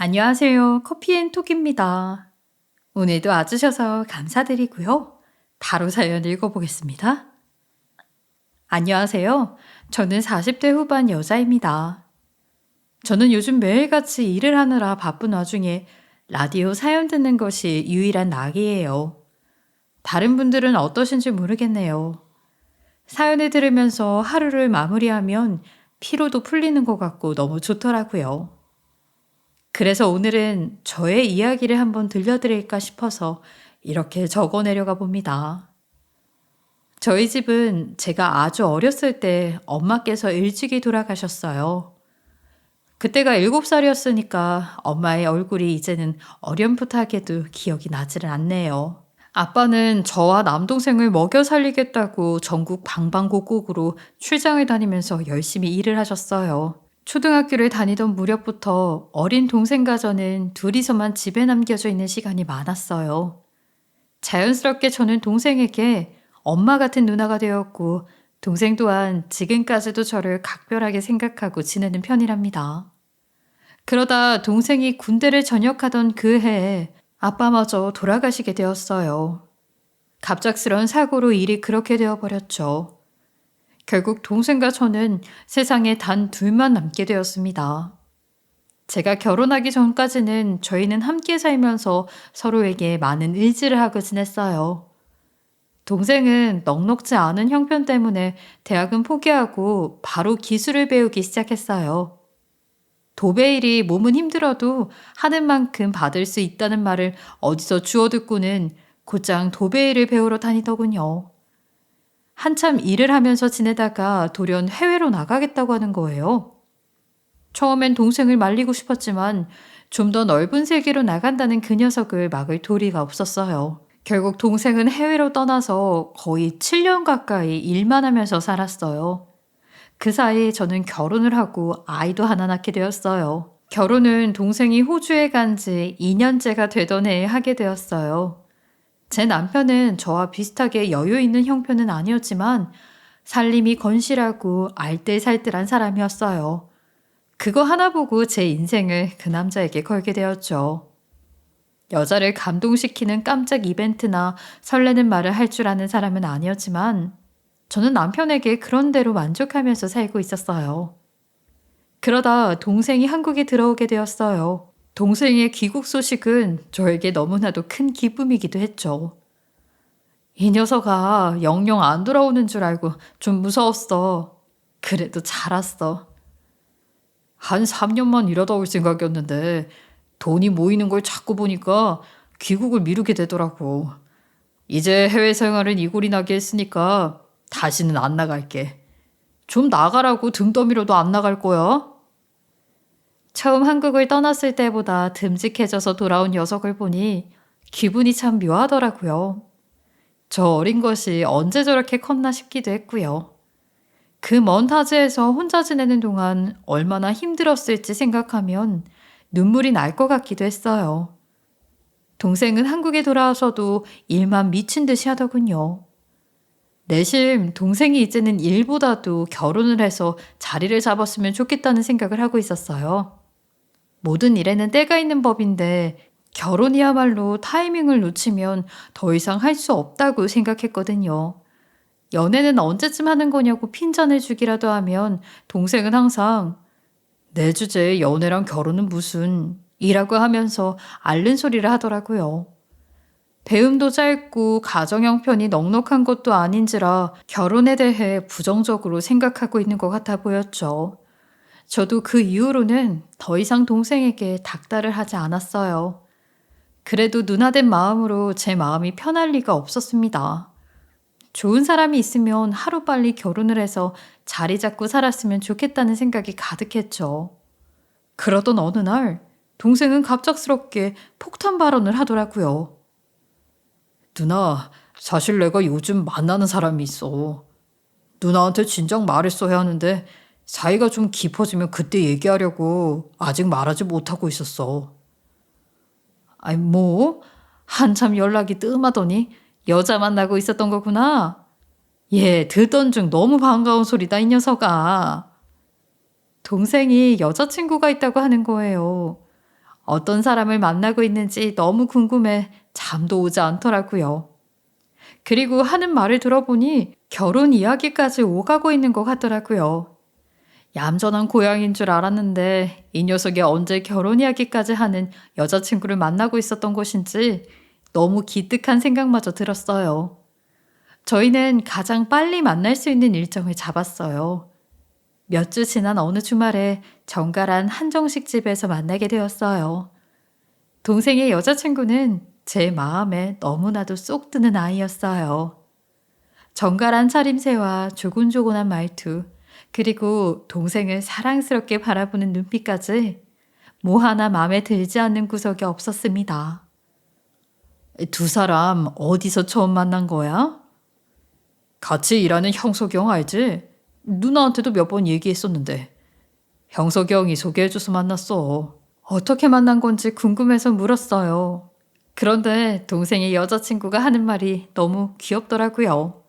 안녕하세요. 커피앤톡입니다. 오늘도 와주셔서 감사드리고요. 바로 사연 읽어보겠습니다. 안녕하세요. 저는 40대 후반 여자입니다. 저는 요즘 매일같이 일을 하느라 바쁜 와중에 라디오 사연 듣는 것이 유일한 낙이에요. 다른 분들은 어떠신지 모르겠네요. 사연을 들으면서 하루를 마무리하면 피로도 풀리는 것 같고 너무 좋더라고요. 그래서 오늘은 저의 이야기를 한번 들려드릴까 싶어서 이렇게 적어내려가 봅니다. 저희 집은 제가 아주 어렸을 때 엄마께서 일찍이 돌아가셨어요. 그때가 7살이었으니까 엄마의 얼굴이 이제는 어렴풋하게도 기억이 나지를 않네요. 아빠는 저와 남동생을 먹여 살리겠다고 전국 방방곡곡으로 출장을 다니면서 열심히 일을 하셨어요. 초등학교를 다니던 무렵부터 어린 동생과 저는 둘이서만 집에 남겨져 있는 시간이 많았어요. 자연스럽게 저는 동생에게 엄마 같은 누나가 되었고, 동생 또한 지금까지도 저를 각별하게 생각하고 지내는 편이랍니다. 그러다 동생이 군대를 전역하던 그 해에 아빠마저 돌아가시게 되었어요. 갑작스런 사고로 일이 그렇게 되어버렸죠. 결국 동생과 저는 세상에 단 둘만 남게 되었습니다. 제가 결혼하기 전까지는 저희는 함께 살면서 서로에게 많은 의지를 하고 지냈어요. 동생은 넉넉지 않은 형편 때문에 대학은 포기하고 바로 기술을 배우기 시작했어요. 도배일이 몸은 힘들어도 하는 만큼 받을 수 있다는 말을 어디서 주워 듣고는 곧장 도배일을 배우러 다니더군요. 한참 일을 하면서 지내다가 돌연 해외로 나가겠다고 하는 거예요. 처음엔 동생을 말리고 싶었지만 좀 더 넓은 세계로 나간다는 그 녀석을 막을 도리가 없었어요. 결국 동생은 해외로 떠나서 거의 7년 가까이 일만 하면서 살았어요. 그 사이 저는 결혼을 하고 아이도 하나 낳게 되었어요. 결혼은 동생이 호주에 간 지 2년째가 되던 해에 하게 되었어요. 제 남편은 저와 비슷하게 여유 있는 형편은 아니었지만 살림이 건실하고 알뜰살뜰한 사람이었어요. 그거 하나 보고 제 인생을 그 남자에게 걸게 되었죠. 여자를 감동시키는 깜짝 이벤트나 설레는 말을 할 줄 아는 사람은 아니었지만 저는 남편에게 그런 대로 만족하면서 살고 있었어요. 그러다 동생이 한국에 들어오게 되었어요. 동생의 귀국 소식은 저에게 너무나도 큰 기쁨이기도 했죠. 이 녀석아 영영 안 돌아오는 줄 알고 좀 무서웠어. 그래도 잘 왔어. 한 3년만 일하다 올 생각이었는데 돈이 모이는 걸 자꾸 보니까 귀국을 미루게 되더라고. 이제 해외 생활은 이골이 나게 했으니까 다시는 안 나갈게. 좀 나가라고 등 떠밀어도 안 나갈 거야. 처음 한국을 떠났을 때보다 듬직해져서 돌아온 녀석을 보니 기분이 참 묘하더라고요. 저 어린 것이 언제 저렇게 컸나 싶기도 했고요. 그 먼 타지에서 혼자 지내는 동안 얼마나 힘들었을지 생각하면 눈물이 날 것 같기도 했어요. 동생은 한국에 돌아와서도 일만 미친 듯이 하더군요. 내심 동생이 이제는 일보다도 결혼을 해서 자리를 잡았으면 좋겠다는 생각을 하고 있었어요. 모든 일에는 때가 있는 법인데 결혼이야말로 타이밍을 놓치면 더 이상 할 수 없다고 생각했거든요. 연애는 언제쯤 하는 거냐고 핀잔을 주기라도 하면 동생은 항상 내 주제에 연애랑 결혼은 무슨 이라고 하면서 앓는 소리를 하더라고요. 배움도 짧고 가정 형편이 넉넉한 것도 아닌지라 결혼에 대해 부정적으로 생각하고 있는 것 같아 보였죠. 저도 그 이후로는 더 이상 동생에게 닥달을 하지 않았어요. 그래도 누나된 마음으로 제 마음이 편할 리가 없었습니다. 좋은 사람이 있으면 하루빨리 결혼을 해서 자리 잡고 살았으면 좋겠다는 생각이 가득했죠. 그러던 어느 날 동생은 갑작스럽게 폭탄 발언을 하더라고요. 누나, 사실 내가 요즘 만나는 사람이 있어. 누나한테 진작 말했어야 하는데 사이가 좀 깊어지면 그때 얘기하려고 아직 말하지 못하고 있었어. 아이 뭐? 한참 연락이 뜸하더니 여자 만나고 있었던 거구나. 얘 듣던 중 너무 반가운 소리다 이 녀석아. 동생이 여자친구가 있다고 하는 거예요. 어떤 사람을 만나고 있는지 너무 궁금해 잠도 오지 않더라고요. 그리고 하는 말을 들어보니 결혼 이야기까지 오가고 있는 것 같더라고요. 얌전한 고양이인 줄 알았는데 이 녀석이 언제 결혼 이야기까지 하는 여자친구를 만나고 있었던 것인지 너무 기특한 생각마저 들었어요. 저희는 가장 빨리 만날 수 있는 일정을 잡았어요. 몇 주 지난 어느 주말에 정갈한 한정식 집에서 만나게 되었어요. 동생의 여자친구는 제 마음에 너무나도 쏙 드는 아이였어요. 정갈한 차림새와 조곤조곤한 말투, 그리고 동생을 사랑스럽게 바라보는 눈빛까지 뭐 하나 마음에 들지 않는 구석이 없었습니다. 두 사람 어디서 처음 만난 거야? 같이 일하는 형석이 형 알지? 누나한테도 몇 번 얘기했었는데. 형석이 형이 소개해줘서 만났어. 어떻게 만난 건지 궁금해서 물었어요. 그런데 동생의 여자친구가 하는 말이 너무 귀엽더라고요.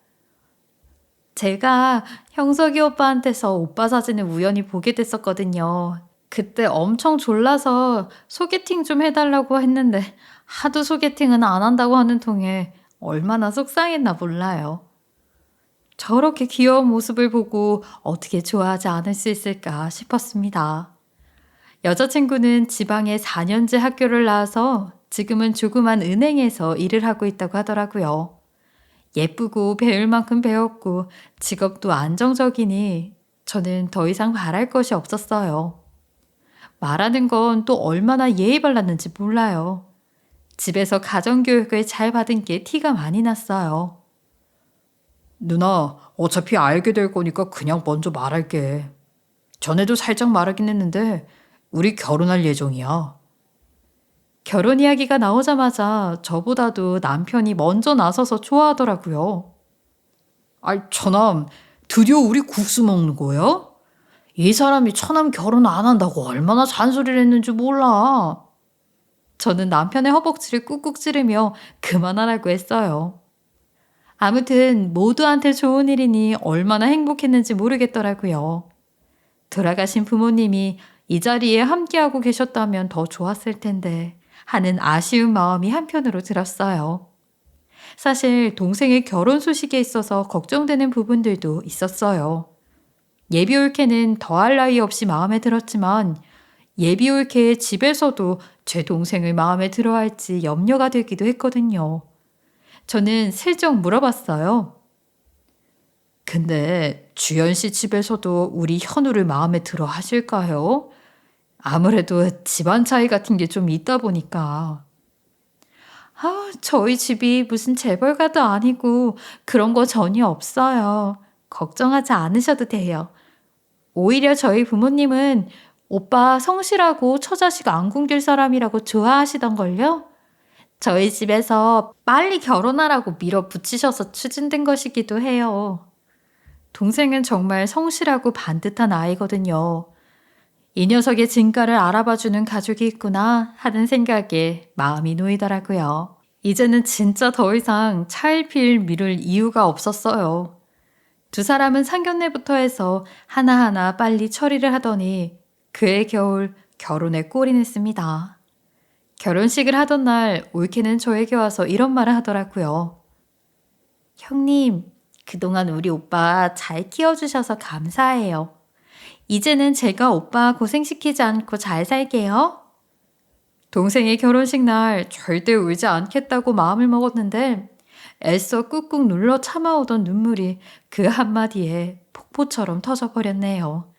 제가 형석이 오빠한테서 오빠 사진을 우연히 보게 됐었거든요. 그때 엄청 졸라서 소개팅 좀 해달라고 했는데 하도 소개팅은 안 한다고 하는 통에 얼마나 속상했나 몰라요. 저렇게 귀여운 모습을 보고 어떻게 좋아하지 않을 수 있을까 싶었습니다. 여자친구는 지방에 4년제 학교를 나와서 지금은 조그만 은행에서 일을 하고 있다고 하더라고요. 예쁘고 배울 만큼 배웠고 직업도 안정적이니 저는 더 이상 바랄 것이 없었어요. 말하는 건 또 얼마나 예의 발랐는지 몰라요. 집에서 가정교육을 잘 받은 게 티가 많이 났어요. 누나, 어차피 알게 될 거니까 그냥 먼저 말할게. 전에도 살짝 말하긴 했는데 우리 결혼할 예정이야. 결혼 이야기가 나오자마자 저보다도 남편이 먼저 나서서 좋아하더라고요. 아이, 처남, 드디어 우리 국수 먹는 거야? 이 사람이 처남 결혼 안 한다고 얼마나 잔소리를 했는지 몰라. 저는 남편의 허벅지를 꾹꾹 찌르며 그만하라고 했어요. 아무튼 모두한테 좋은 일이니 얼마나 행복했는지 모르겠더라고요. 돌아가신 부모님이 이 자리에 함께하고 계셨다면 더 좋았을 텐데 하는 아쉬운 마음이 한편으로 들었어요. 사실 동생의 결혼 소식에 있어서 걱정되는 부분들도 있었어요. 예비 올케는 더할 나위 없이 마음에 들었지만 예비 올케의 집에서도 제 동생을 마음에 들어할지 염려가 되기도 했거든요. 저는 슬쩍 물어봤어요. 근데 주연 씨 집에서도 우리 현우를 마음에 들어 하실까요? 아무래도 집안 차이 같은 게 좀 있다 보니까. 저희 집이 무슨 재벌가도 아니고 그런 거 전혀 없어요. 걱정하지 않으셔도 돼요. 오히려 저희 부모님은 오빠 성실하고 처자식 안 굶길 사람이라고 좋아하시던걸요? 저희 집에서 빨리 결혼하라고 밀어붙이셔서 추진된 것이기도 해요. 동생은 정말 성실하고 반듯한 아이거든요. 이 녀석의 진가를 알아봐주는 가족이 있구나 하는 생각에 마음이 놓이더라고요. 이제는 진짜 더 이상 차일피일 미룰 이유가 없었어요. 두 사람은 상견례부터 해서 하나하나 빨리 처리를 하더니 그해 겨울 결혼에 꼴이 냈습니다. 결혼식을 하던 날 올케는 저에게 와서 이런 말을 하더라고요. 형님, 그동안 우리 오빠 잘 키워주셔서 감사해요. 이제는 제가 오빠 고생시키지 않고 잘 살게요. 동생의 결혼식 날 절대 울지 않겠다고 마음을 먹었는데 애써 꾹꾹 눌러 참아오던 눈물이 그 한마디에 폭포처럼 터져버렸네요.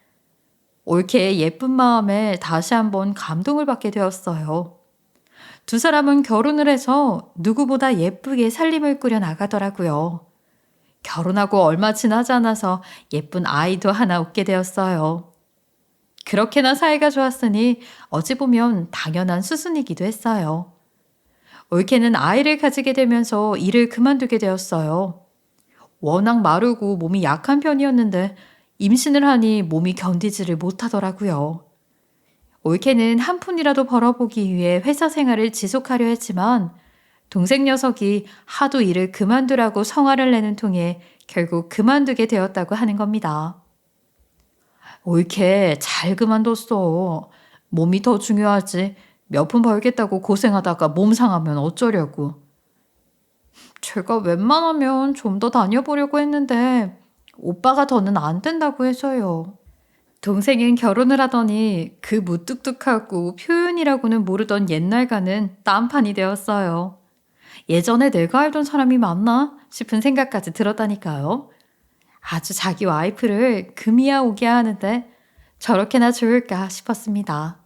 올케의 예쁜 마음에 다시 한번 감동을 받게 되었어요. 두 사람은 결혼을 해서 누구보다 예쁘게 살림을 꾸려 나가더라고요. 결혼하고 얼마 지나지 않아서 예쁜 아이도 하나 얻게 되었어요. 그렇게나 사이가 좋았으니 어찌 보면 당연한 수순이기도 했어요. 올케는 아이를 가지게 되면서 일을 그만두게 되었어요. 워낙 마르고 몸이 약한 편이었는데 임신을 하니 몸이 견디지를 못하더라고요. 올케는 한 푼이라도 벌어보기 위해 회사 생활을 지속하려 했지만 동생 녀석이 하도 일을 그만두라고 성화를 내는 통에 결국 그만두게 되었다고 하는 겁니다. 올케 잘 그만뒀어. 몸이 더 중요하지. 몇 푼 벌겠다고 고생하다가 몸 상하면 어쩌려고. 제가 웬만하면 좀 더 다녀보려고 했는데 오빠가 더는 안 된다고 해서요. 동생은 결혼을 하더니 그 무뚝뚝하고 표현이라고는 모르던 옛날과는 딴판이 되었어요. 예전에 내가 알던 사람이 맞나 싶은 생각까지 들었다니까요. 아주 자기 와이프를 금이야 오기야 하는데 저렇게나 좋을까 싶었습니다.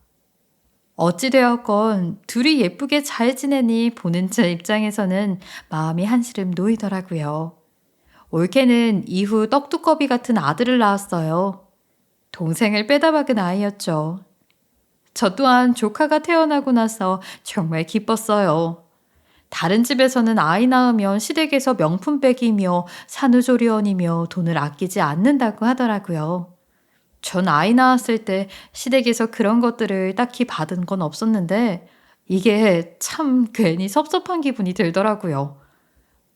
어찌되었건 둘이 예쁘게 잘 지내니 보는 제 입장에서는 마음이 한시름 놓이더라고요. 올케는 이후 떡두꺼비 같은 아들을 낳았어요. 동생을 빼다 박은 아이였죠. 저 또한 조카가 태어나고 나서 정말 기뻤어요. 다른 집에서는 아이 낳으면 시댁에서 명품백이며 산후조리원이며 돈을 아끼지 않는다고 하더라고요. 전 아이 낳았을 때 시댁에서 그런 것들을 딱히 받은 건 없었는데 이게 참 괜히 섭섭한 기분이 들더라고요.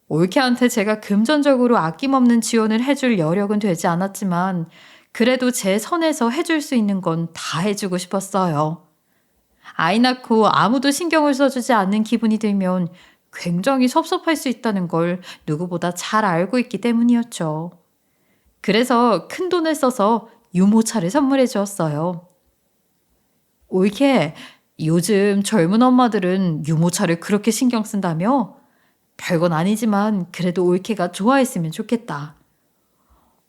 올케한테 제가 금전적으로 아낌없는 지원을 해줄 여력은 되지 않았지만 그래도 제 선에서 해줄 수 있는 건 다 해주고 싶었어요. 아이 낳고 아무도 신경을 써주지 않는 기분이 들면 굉장히 섭섭할 수 있다는 걸 누구보다 잘 알고 있기 때문이었죠. 그래서 큰 돈을 써서 유모차를 선물해 주었어요. 올케, 요즘 젊은 엄마들은 유모차를 그렇게 신경 쓴다며? 별건 아니지만 그래도 올케가 좋아했으면 좋겠다.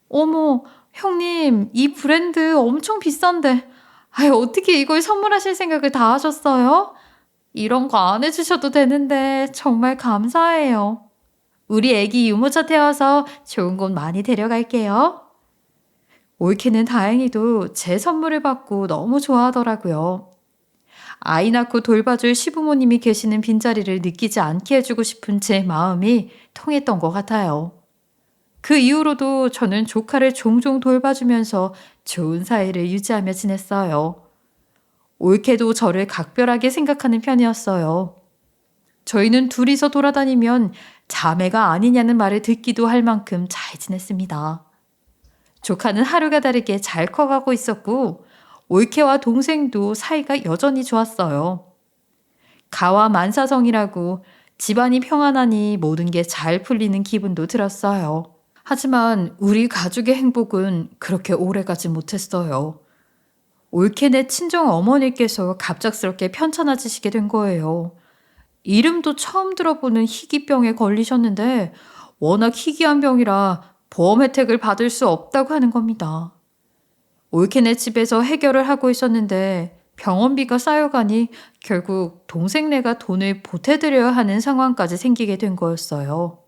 어머, 형님, 이 브랜드 엄청 비싼데. 아유, 어떻게 이걸 선물하실 생각을 다 하셨어요? 이런 거 안 해주셔도 되는데 정말 감사해요. 우리 애기 유모차 태워서 좋은 곳 많이 데려갈게요. 올케는 다행히도 제 선물을 받고 너무 좋아하더라고요. 아이 낳고 돌봐줄 시부모님이 계시는 빈자리를 느끼지 않게 해주고 싶은 제 마음이 통했던 것 같아요. 그 이후로도 저는 조카를 종종 돌봐주면서 좋은 사이를 유지하며 지냈어요. 올케도 저를 각별하게 생각하는 편이었어요. 저희는 둘이서 돌아다니면 자매가 아니냐는 말을 듣기도 할 만큼 잘 지냈습니다. 조카는 하루가 다르게 잘 커가고 있었고 올케와 동생도 사이가 여전히 좋았어요. 가와 만사성이라고 집안이 평안하니 모든 게 잘 풀리는 기분도 들었어요. 하지만 우리 가족의 행복은 그렇게 오래가지 못했어요. 올케네 친정 어머니께서 갑작스럽게 편찮아지시게 된 거예요. 이름도 처음 들어보는 희귀병에 걸리셨는데 워낙 희귀한 병이라 보험 혜택을 받을 수 없다고 하는 겁니다. 올케네 집에서 해결을 하고 있었는데 병원비가 쌓여가니 결국 동생네가 돈을 보태드려야 하는 상황까지 생기게 된 거였어요.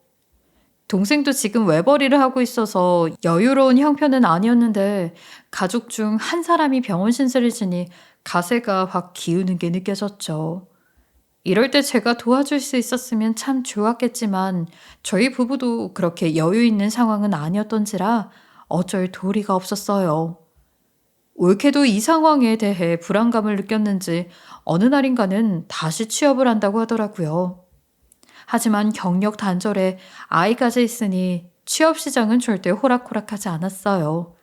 동생도 지금 외벌이를 하고 있어서 여유로운 형편은 아니었는데 가족 중 한 사람이 병원 신세를 지니 가세가 확 기우는 게 느껴졌죠. 이럴 때 제가 도와줄 수 있었으면 참 좋았겠지만 저희 부부도 그렇게 여유 있는 상황은 아니었던지라 어쩔 도리가 없었어요. 올케도 이 상황에 대해 불안감을 느꼈는지 어느 날인가는 다시 취업을 한다고 하더라고요. 하지만 경력 단절에 아이까지 있으니 취업 시장은 절대 호락호락하지 않았어요.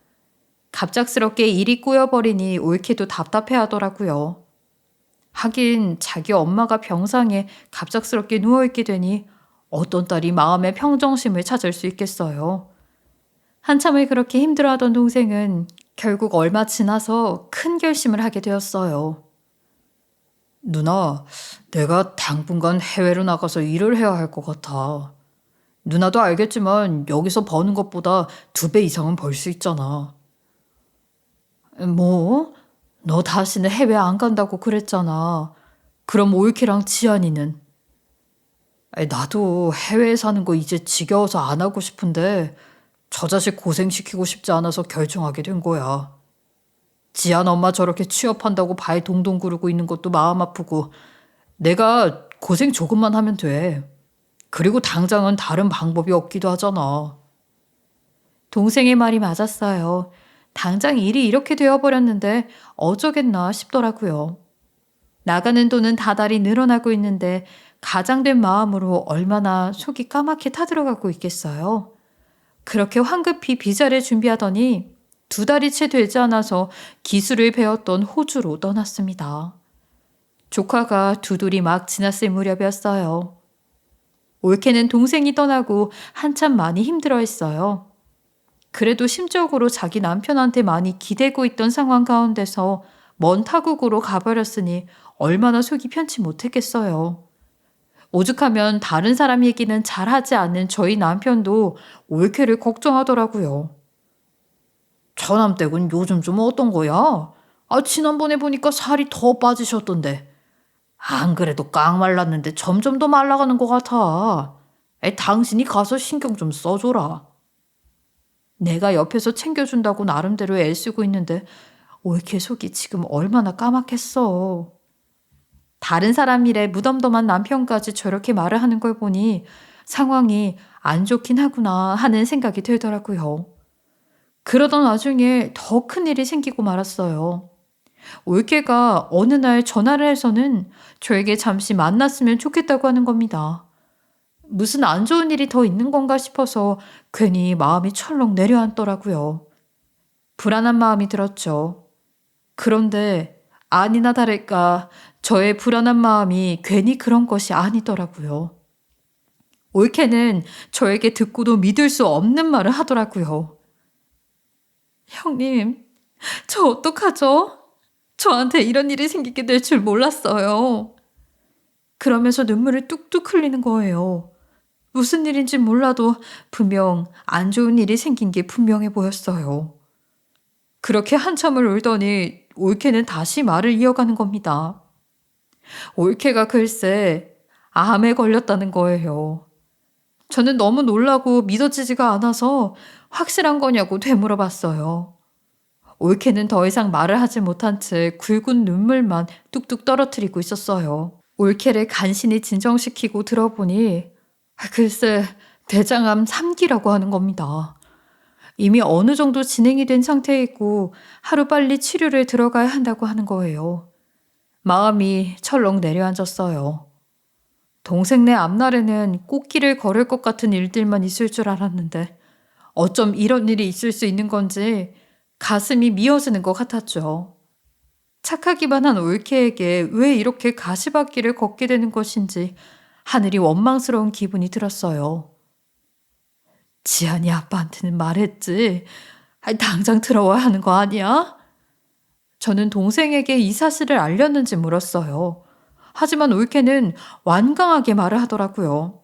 갑작스럽게 일이 꼬여버리니 올케도 답답해하더라고요. 하긴 자기 엄마가 병상에 갑작스럽게 누워있게 되니 어떤 딸이 마음의 평정심을 찾을 수 있겠어요. 한참을 그렇게 힘들어하던 동생은 결국 얼마 지나서 큰 결심을 하게 되었어요. 누나, 내가 당분간 해외로 나가서 일을 해야 할 것 같아. 누나도 알겠지만 여기서 버는 것보다 2배 이상은 벌 수 있잖아. 뭐? 너 다시는 해외 안 간다고 그랬잖아. 그럼 올케랑 지안이는? 나도 해외에 사는 거 이제 지겨워서 안 하고 싶은데 저 자식 고생시키고 싶지 않아서 결정하게 된 거야. 지안 엄마 저렇게 취업한다고 발 동동 구르고 있는 것도 마음 아프고 내가 고생 조금만 하면 돼. 그리고 당장은 다른 방법이 없기도 하잖아. 동생의 말이 맞았어요. 당장 일이 이렇게 되어버렸는데 어쩌겠나 싶더라고요. 나가는 돈은 다달이 늘어나고 있는데 가장된 마음으로 얼마나 속이 까맣게 타들어가고 있겠어요. 그렇게 황급히 비자를 준비하더니 2달이 채 되지 않아서 기술을 배웠던 호주로 떠났습니다. 조카가 두둘이 막 지났을 무렵이었어요. 올케는 동생이 떠나고 한참 많이 힘들어했어요. 그래도 심적으로 자기 남편한테 많이 기대고 있던 상황 가운데서 먼 타국으로 가버렸으니 얼마나 속이 편치 못했겠어요. 오죽하면 다른 사람 얘기는 잘하지 않는 저희 남편도 올케를 걱정하더라고요. 처남댁은 요즘 좀 어떤 거야? 지난번에 보니까 살이 더 빠지셨던데. 안 그래도 깡 말랐는데 점점 더 말라가는 것 같아. 당신이 가서 신경 좀 써줘라. 내가 옆에서 챙겨준다고 나름대로 애쓰고 있는데 올케 속이 지금 얼마나 까맣겠어. 다른 사람 일에 무덤덤한 남편까지 저렇게 말을 하는 걸 보니 상황이 안 좋긴 하구나 하는 생각이 들더라고요. 그러던 와중에 더 큰 일이 생기고 말았어요. 올케가 어느 날 전화를 해서는 저에게 잠시 만났으면 좋겠다고 하는 겁니다. 무슨 안 좋은 일이 더 있는 건가 싶어서 괜히 마음이 철렁 내려앉더라고요. 불안한 마음이 들었죠. 그런데 아니나 다를까 저의 불안한 마음이 괜히 그런 것이 아니더라고요. 올케는 저에게 듣고도 믿을 수 없는 말을 하더라고요. 형님, 저 어떡하죠? 저한테 이런 일이 생기게 될 줄 몰랐어요. 그러면서 눈물을 뚝뚝 흘리는 거예요. 무슨 일인지 몰라도 분명 안 좋은 일이 생긴 게 분명해 보였어요. 그렇게 한참을 울더니 올케는 다시 말을 이어가는 겁니다. 올케가 글쎄 암에 걸렸다는 거예요. 저는 너무 놀라고 믿어지지가 않아서 확실한 거냐고 되물어봤어요. 올케는 더 이상 말을 하지 못한 채 굵은 눈물만 뚝뚝 떨어뜨리고 있었어요. 올케를 간신히 진정시키고 들어보니 글쎄 대장암 3기라고 하는 겁니다. 이미 어느 정도 진행이 된 상태이고 하루빨리 치료를 들어가야 한다고 하는 거예요. 마음이 철렁 내려앉았어요. 동생네 앞날에는 꽃길을 걸을 것 같은 일들만 있을 줄 알았는데 어쩜 이런 일이 있을 수 있는 건지 가슴이 미어지는 것 같았죠. 착하기만 한 올케에게 왜 이렇게 가시밭길을 걷게 되는 것인지 하늘이 원망스러운 기분이 들었어요. 지한이 아빠한테는 말했지. 당장 들어와야 하는 거 아니야? 저는 동생에게 이 사실을 알렸는지 물었어요. 하지만 올케는 완강하게 말을 하더라고요.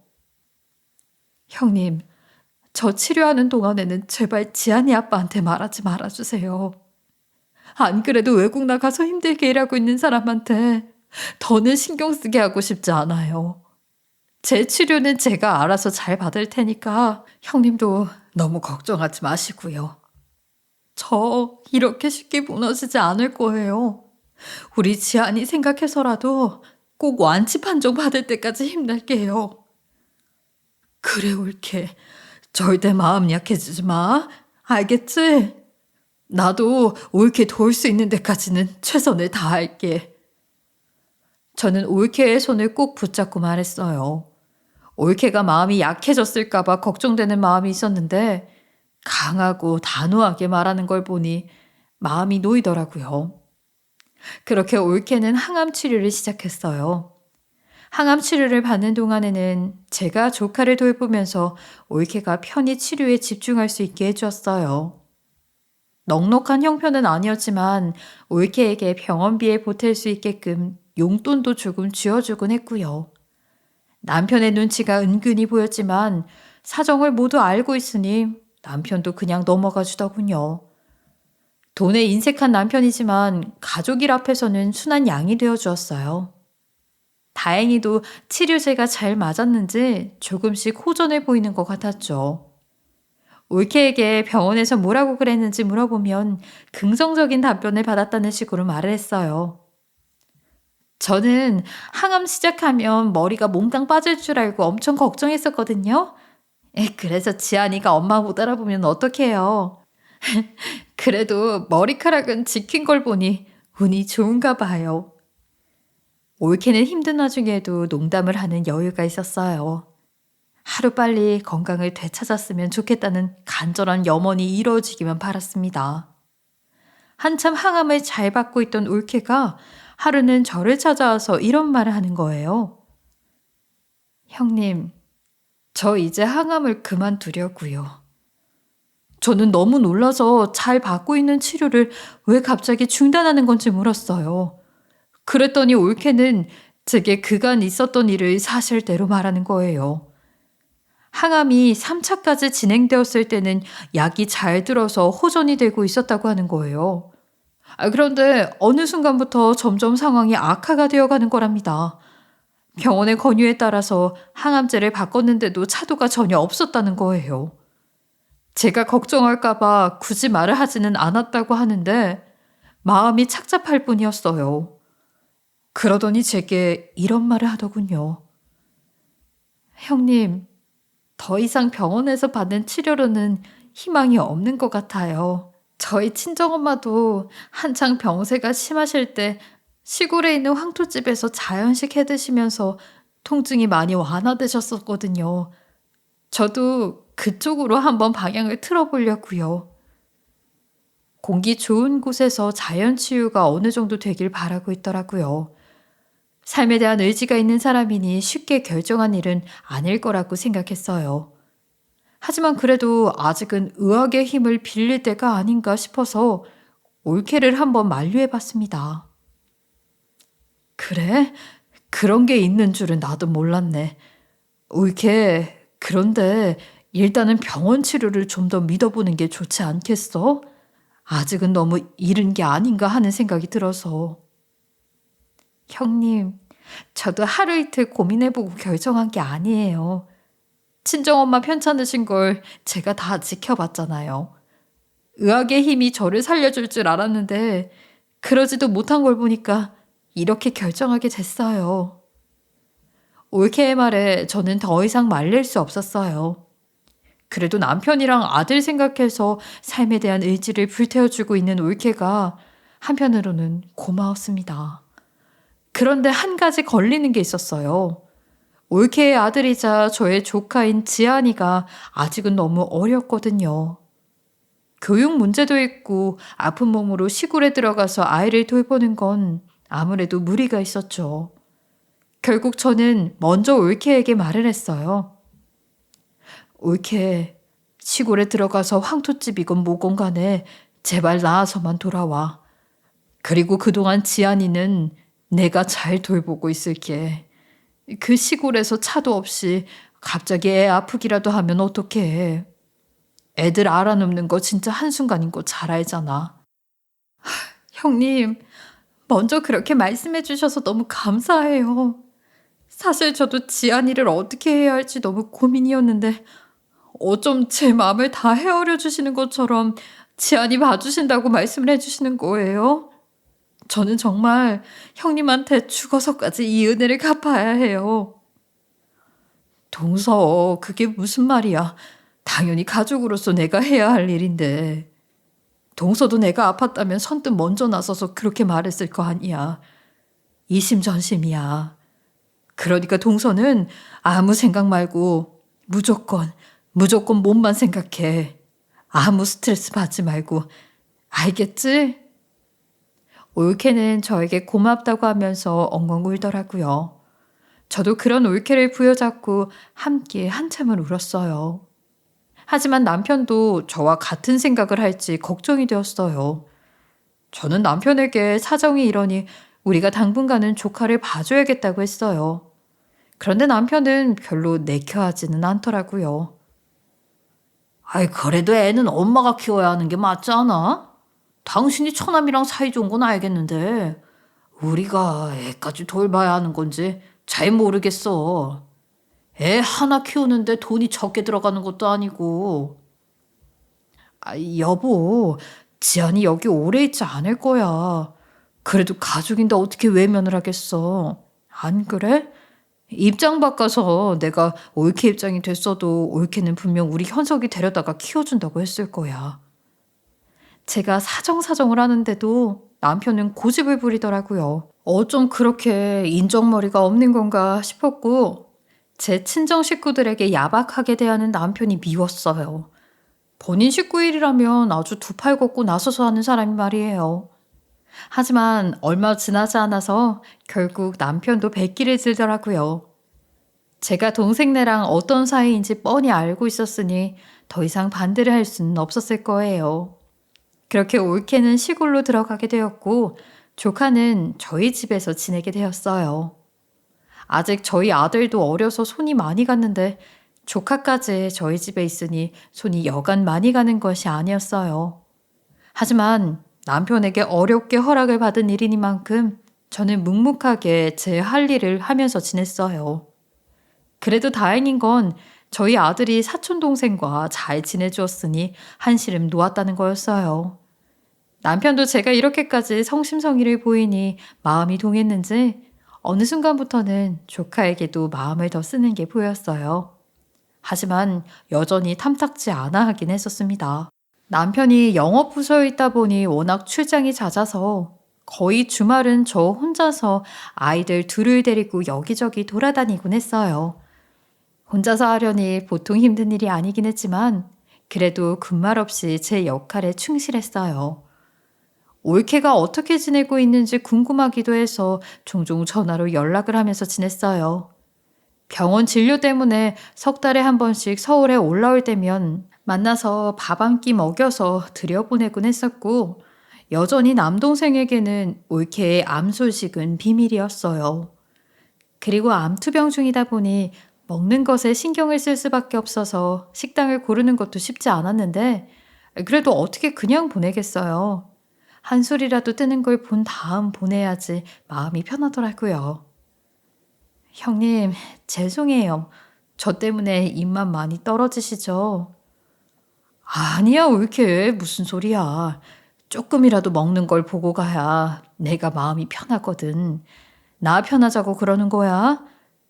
형님, 저 치료하는 동안에는 제발 지한이 아빠한테 말하지 말아주세요. 안 그래도 외국 나가서 힘들게 일하고 있는 사람한테 더는 신경 쓰게 하고 싶지 않아요. 제 치료는 제가 알아서 잘 받을 테니까 형님도 너무 걱정하지 마시고요. 저 이렇게 쉽게 무너지지 않을 거예요. 우리 지안이 생각해서라도 꼭 완치 판정 받을 때까지 힘낼게요. 그래 올케. 절대 마음 약해지지 마. 알겠지? 나도 올케 도울 수 있는 데까지는 최선을 다할게. 저는 올케의 손을 꼭 붙잡고 말했어요. 올케가 마음이 약해졌을까봐 걱정되는 마음이 있었는데 강하고 단호하게 말하는 걸 보니 마음이 놓이더라고요. 그렇게 올케는 항암 치료를 시작했어요. 항암 치료를 받는 동안에는 제가 조카를 돌보면서 올케가 편히 치료에 집중할 수 있게 해주었어요. 넉넉한 형편은 아니었지만 올케에게 병원비에 보탤 수 있게끔 용돈도 조금 쥐어주곤 했고요. 남편의 눈치가 은근히 보였지만 사정을 모두 알고 있으니 남편도 그냥 넘어가 주더군요. 돈에 인색한 남편이지만 가족일 앞에서는 순한 양이 되어 주었어요. 다행히도 치료제가 잘 맞았는지 조금씩 호전해 보이는 것 같았죠. 올케에게 병원에서 뭐라고 그랬는지 물어보면 긍정적인 답변을 받았다는 식으로 말을 했어요. 저는 항암 시작하면 머리가 몽땅 빠질 줄 알고 엄청 걱정했었거든요. 그래서 지안이가 엄마 못 알아보면 어떡해요. 그래도 머리카락은 지킨 걸 보니 운이 좋은가 봐요. 올케는 힘든 와중에도 농담을 하는 여유가 있었어요. 하루빨리 건강을 되찾았으면 좋겠다는 간절한 염원이 이루어지기만 바랐습니다. 한참 항암을 잘 받고 있던 올케가 하루는 저를 찾아와서 이런 말을 하는 거예요. 형님, 저 이제 항암을 그만두려고요. 저는 너무 놀라서 잘 받고 있는 치료를 왜 갑자기 중단하는 건지 물었어요. 그랬더니 올케는 제게 그간 있었던 일을 사실대로 말하는 거예요. 항암이 3차까지 진행되었을 때는 약이 잘 들어서 호전이 되고 있었다고 하는 거예요. 그런데 어느 순간부터 점점 상황이 악화가 되어가는 거랍니다. 병원의 권유에 따라서 항암제를 바꿨는데도 차도가 전혀 없었다는 거예요. 제가 걱정할까봐 굳이 말을 하지는 않았다고 하는데 마음이 착잡할 뿐이었어요. 그러더니 제게 이런 말을 하더군요. 형님, 더 이상 병원에서 받는 치료로는 희망이 없는 것 같아요. 저희 친정엄마도 한창 병세가 심하실 때 시골에 있는 황토집에서 자연식 해 드시면서 통증이 많이 완화되셨었거든요. 저도 그쪽으로 한번 방향을 틀어보려고요. 공기 좋은 곳에서 자연 치유가 어느 정도 되길 바라고 있더라고요. 삶에 대한 의지가 있는 사람이니 쉽게 결정한 일은 아닐 거라고 생각했어요. 하지만 그래도 아직은 의학의 힘을 빌릴 때가 아닌가 싶어서 올케를 한번 만류해 봤습니다. 그래? 그런 게 있는 줄은 나도 몰랐네. 올케, 그런데 일단은 병원 치료를 좀 더 믿어보는 게 좋지 않겠어? 아직은 너무 이른 게 아닌가 하는 생각이 들어서. 형님, 저도 하루 이틀 고민해보고 결정한 게 아니에요. 친정엄마 편찮으신 걸 제가 다 지켜봤잖아요. 의학의 힘이 저를 살려줄 줄 알았는데 그러지도 못한 걸 보니까 이렇게 결정하게 됐어요. 올케의 말에 저는 더 이상 말릴 수 없었어요. 그래도 남편이랑 아들 생각해서 삶에 대한 의지를 불태워주고 있는 올케가 한편으로는 고마웠습니다. 그런데 한 가지 걸리는 게 있었어요. 올케의 아들이자 저의 조카인 지안이가 아직은 너무 어렸거든요. 교육 문제도 있고 아픈 몸으로 시골에 들어가서 아이를 돌보는 건 아무래도 무리가 있었죠. 결국 저는 먼저 올케에게 말을 했어요. 올케, 시골에 들어가서 황토집이건 뭐건 간에 제발 나아서만 돌아와. 그리고 그동안 지안이는 내가 잘 돌보고 있을게. 그 시골에서 차도 없이 갑자기 애 아프기라도 하면 어떡해. 애들 알아눕는 거 진짜 한순간인 거 잘 알잖아. 형님, 먼저 그렇게 말씀해 주셔서 너무 감사해요. 사실 저도 지안이를 어떻게 해야 할지 너무 고민이었는데 어쩜 제 마음을 다 헤아려 주시는 것처럼 지안이 봐주신다고 말씀을 해주시는 거예요? 저는 정말 형님한테 죽어서까지 이 은혜를 갚아야 해요. 동서, 그게 무슨 말이야. 당연히 가족으로서 내가 해야 할 일인데. 동서도 내가 아팠다면 선뜻 먼저 나서서 그렇게 말했을 거 아니야. 이심전심이야. 그러니까 동서는 아무 생각 말고 무조건 몸만 생각해. 아무 스트레스 받지 말고. 알겠지? 올케는 저에게 고맙다고 하면서 엉엉 울더라고요. 저도 그런 올케를 부여잡고 함께 한참을 울었어요. 하지만 남편도 저와 같은 생각을 할지 걱정이 되었어요. 저는 남편에게 사정이 이러니 우리가 당분간은 조카를 봐줘야겠다고 했어요. 그런데 남편은 별로 내켜하지는 않더라고요. 아이, 그래도 애는 엄마가 키워야 하는 게 맞지 않아? 당신이 처남이랑 사이 좋은 건 알겠는데 우리가 애까지 돌봐야 하는 건지 잘 모르겠어. 애 하나 키우는데 돈이 적게 들어가는 것도 아니고. 여보, 지안이 여기 오래 있지 않을 거야. 그래도 가족인데 어떻게 외면을 하겠어. 안 그래? 입장 바꿔서 내가 올케 입장이 됐어도 올케는 분명 우리 현석이 데려다가 키워준다고 했을 거야. 제가 사정사정을 하는데도 남편은 고집을 부리더라고요. 어쩜 그렇게 인정머리가 없는 건가 싶었고 제 친정 식구들에게 야박하게 대하는 남편이 미웠어요. 본인 식구 일이라면 아주 두 팔 걷고 나서서 하는 사람이 말이에요. 하지만 얼마 지나지 않아서 결국 남편도 백기를 들더라고요. 제가 동생네랑 어떤 사이인지 뻔히 알고 있었으니 더 이상 반대를 할 수는 없었을 거예요. 그렇게 올케는 시골로 들어가게 되었고 조카는 저희 집에서 지내게 되었어요. 아직 저희 아들도 어려서 손이 많이 갔는데 조카까지 저희 집에 있으니 손이 여간 많이 가는 것이 아니었어요. 하지만 남편에게 어렵게 허락을 받은 일이니만큼 저는 묵묵하게 제 할 일을 하면서 지냈어요. 그래도 다행인 건 저희 아들이 사촌동생과 잘 지내주었으니 한시름 놓았다는 거였어요. 남편도 제가 이렇게까지 성심성의를 보이니 마음이 동했는지 어느 순간부터는 조카에게도 마음을 더 쓰는 게 보였어요. 하지만 여전히 탐탁지 않아 하긴 했었습니다. 남편이 영업부서에 있다 보니 워낙 출장이 잦아서 거의 주말은 저 혼자서 아이들 둘을 데리고 여기저기 돌아다니곤 했어요. 혼자서 하려니 보통 힘든 일이 아니긴 했지만 그래도 군말 없이 제 역할에 충실했어요. 올케가 어떻게 지내고 있는지 궁금하기도 해서 종종 전화로 연락을 하면서 지냈어요. 병원 진료 때문에 석 달에 한 번씩 서울에 올라올 때면 만나서 밥 한 끼 먹여서 들여보내곤 했었고 여전히 남동생에게는 올케의 암 소식은 비밀이었어요. 그리고 암투병 중이다 보니 먹는 것에 신경을 쓸 수밖에 없어서 식당을 고르는 것도 쉽지 않았는데 그래도 어떻게 그냥 보내겠어요. 한 소리라도 뜨는 걸 본 다음 보내야지 마음이 편하더라고요. 형님, 죄송해요. 저 때문에 입맛 많이 떨어지시죠? 아니야, 왜 이렇게 무슨 소리야. 조금이라도 먹는 걸 보고 가야 내가 마음이 편하거든. 나 편하자고 그러는 거야?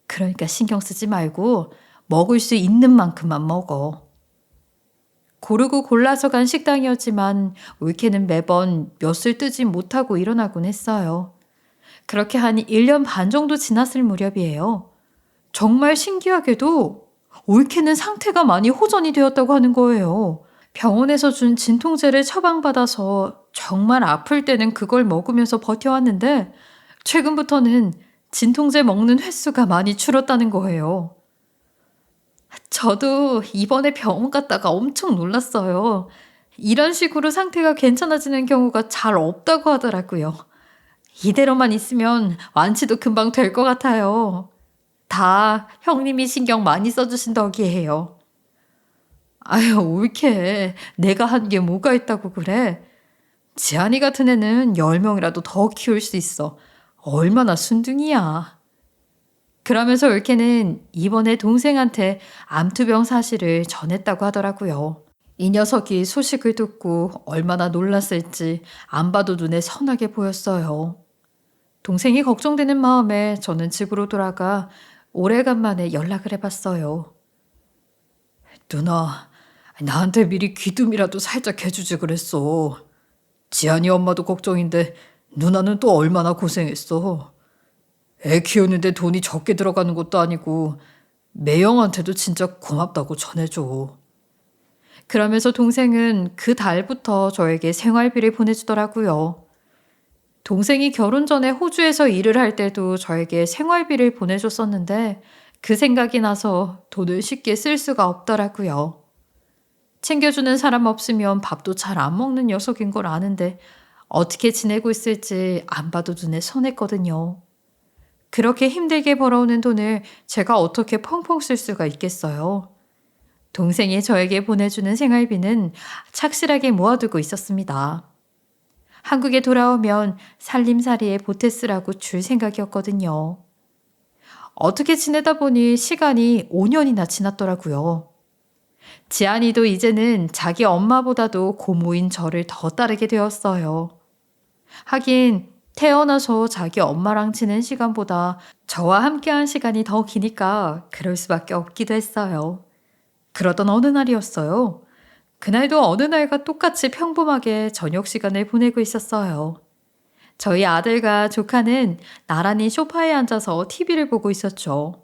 그러니까 신경 쓰지 말고 먹을 수 있는 만큼만 먹어. 고르고 골라서 간 식당이었지만 올케는 매번 몇을 뜨지 못하고 일어나곤 했어요. 그렇게 한 1년 반 정도 지났을 무렵이에요. 정말 신기하게도 올케는 상태가 많이 호전이 되었다고 하는 거예요. 병원에서 준 진통제를 처방받아서 정말 아플 때는 그걸 먹으면서 버텨왔는데 최근부터는 진통제 먹는 횟수가 많이 줄었다는 거예요. 저도 이번에 병원 갔다가 엄청 놀랐어요. 이런 식으로 상태가 괜찮아지는 경우가 잘 없다고 하더라고요. 이대로만 있으면 완치도 금방 될 것 같아요. 다 형님이 신경 많이 써주신 덕이에요. 아유, 옳게. 내가 한 게 뭐가 있다고 그래. 지안이 같은 애는 10명이라도 더 키울 수 있어. 얼마나 순둥이야. 그러면서 올케는 이번에 동생한테 암투병 사실을 전했다고 하더라고요. 이 녀석이 소식을 듣고 얼마나 놀랐을지 안 봐도 눈에 선하게 보였어요. 동생이 걱정되는 마음에 저는 집으로 돌아가 오래간만에 연락을 해봤어요. 누나, 나한테 미리 귀둠이라도 살짝 해주지 그랬어. 지안이 엄마도 걱정인데 누나는 또 얼마나 고생했어. 애 키우는데 돈이 적게 들어가는 것도 아니고 매형한테도 진짜 고맙다고 전해줘. 그러면서 동생은 그 달부터 저에게 생활비를 보내주더라고요. 동생이 결혼 전에 호주에서 일을 할 때도 저에게 생활비를 보내줬었는데 그 생각이 나서 돈을 쉽게 쓸 수가 없더라고요. 챙겨주는 사람 없으면 밥도 잘 안 먹는 녀석인 걸 아는데 어떻게 지내고 있을지 안 봐도 눈에 선했거든요. 그렇게 힘들게 벌어오는 돈을 제가 어떻게 펑펑 쓸 수가 있겠어요. 동생이 저에게 보내주는 생활비는 착실하게 모아두고 있었습니다. 한국에 돌아오면 살림살이에 보태 쓰라고 줄 생각이었거든요. 어떻게 지내다 보니 시간이 5년이나 지났더라고요. 지안이도 이제는 자기 엄마보다도 고모인 저를 더 따르게 되었어요. 하긴 태어나서 자기 엄마랑 지낸 시간보다 저와 함께한 시간이 더 기니까 그럴 수밖에 없기도 했어요. 그러던 어느 날이었어요. 그날도 어느 날과 똑같이 평범하게 저녁 시간을 보내고 있었어요. 저희 아들과 조카는 나란히 소파에 앉아서 TV를 보고 있었죠.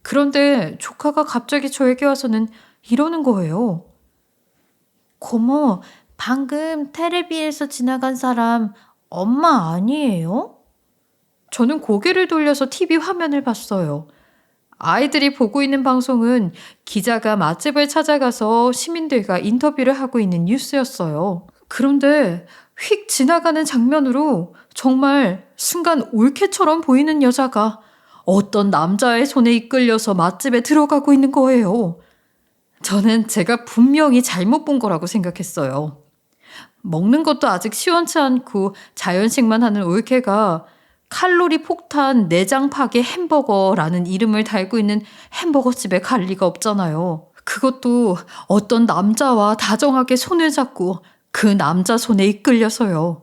그런데 조카가 갑자기 저에게 와서는 이러는 거예요. 고모, 방금 테레비에서 지나간 사람 엄마 아니에요? 저는 고개를 돌려서 TV 화면을 봤어요. 아이들이 보고 있는 방송은 기자가 맛집을 찾아가서 시민들과 인터뷰를 하고 있는 뉴스였어요. 그런데 휙 지나가는 장면으로 정말 순간 올케처럼 보이는 여자가 어떤 남자의 손에 이끌려서 맛집에 들어가고 있는 거예요. 저는 제가 분명히 잘못 본 거라고 생각했어요. 먹는 것도 아직 시원치 않고 자연식만 하는 올케가 칼로리 폭탄 내장 파괴 햄버거라는 이름을 달고 있는 햄버거 집에 갈 리가 없잖아요. 그것도 어떤 남자와 다정하게 손을 잡고 그 남자 손에 이끌려서요.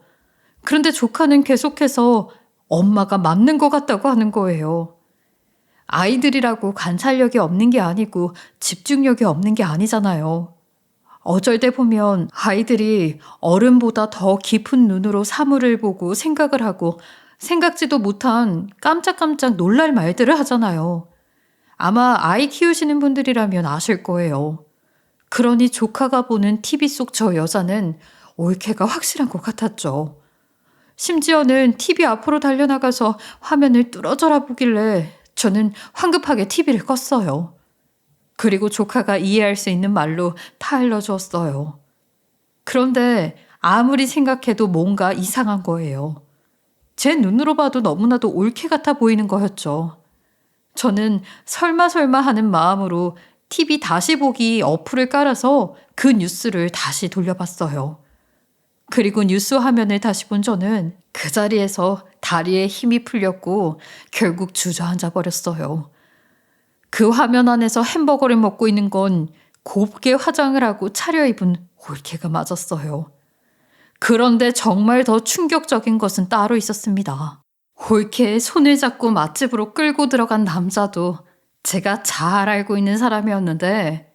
그런데 조카는 계속해서 엄마가 맞는 것 같다고 하는 거예요. 아이들이라고 관찰력이 없는 게 아니고 집중력이 없는 게 아니잖아요. 어쩔 때 보면 아이들이 어른보다 더 깊은 눈으로 사물을 보고 생각을 하고 생각지도 못한 깜짝깜짝 놀랄 말들을 하잖아요. 아마 아이 키우시는 분들이라면 아실 거예요. 그러니 조카가 보는 TV 속 저 여자는 올케가 확실한 것 같았죠. 심지어는 TV 앞으로 달려나가서 화면을 뚫어져라 보길래 저는 황급하게 TV를 껐어요. 그리고 조카가 이해할 수 있는 말로 타일러 주었어요. 그런데 아무리 생각해도 뭔가 이상한 거예요. 제 눈으로 봐도 너무나도 올케 같아 보이는 거였죠. 저는 설마 하는 마음으로 TV 다시 보기 어플을 깔아서 그 뉴스를 다시 돌려봤어요. 그리고 뉴스 화면을 다시 본 저는 그 자리에서 다리에 힘이 풀렸고 결국 주저앉아 버렸어요. 그 화면 안에서 햄버거를 먹고 있는 건 곱게 화장을 하고 차려입은 올케가 맞았어요. 그런데 정말 더 충격적인 것은 따로 있었습니다. 올케의 손을 잡고 맛집으로 끌고 들어간 남자도 제가 잘 알고 있는 사람이었는데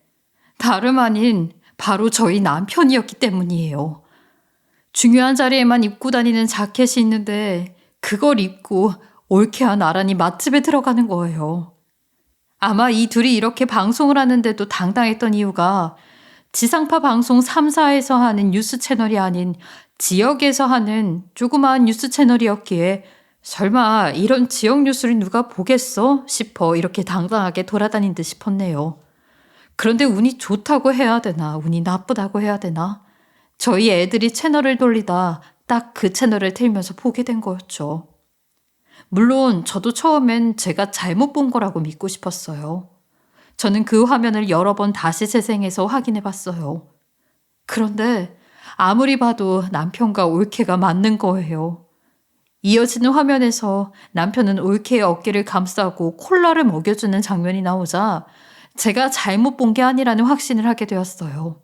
다름 아닌 바로 저희 남편이었기 때문이에요. 중요한 자리에만 입고 다니는 자켓이 있는데 그걸 입고 올케와 나란히 맛집에 들어가는 거예요. 아마 이 둘이 이렇게 방송을 하는데도 당당했던 이유가 지상파 방송 3사에서 하는 뉴스 채널이 아닌 지역에서 하는 조그마한 뉴스 채널이었기에 설마 이런 지역 뉴스를 누가 보겠어 싶어 이렇게 당당하게 돌아다닌 듯 싶었네요. 그런데 운이 좋다고 해야 되나 운이 나쁘다고 해야 되나 저희 애들이 채널을 돌리다 딱 그 채널을 틀면서 보게 된 거였죠. 물론 저도 처음엔 제가 잘못 본 거라고 믿고 싶었어요. 저는 그 화면을 여러 번 다시 재생해서 확인해 봤어요. 그런데 아무리 봐도 남편과 올케가 맞는 거예요. 이어지는 화면에서 남편은 올케의 어깨를 감싸고 콜라를 먹여주는 장면이 나오자 제가 잘못 본 게 아니라는 확신을 하게 되었어요.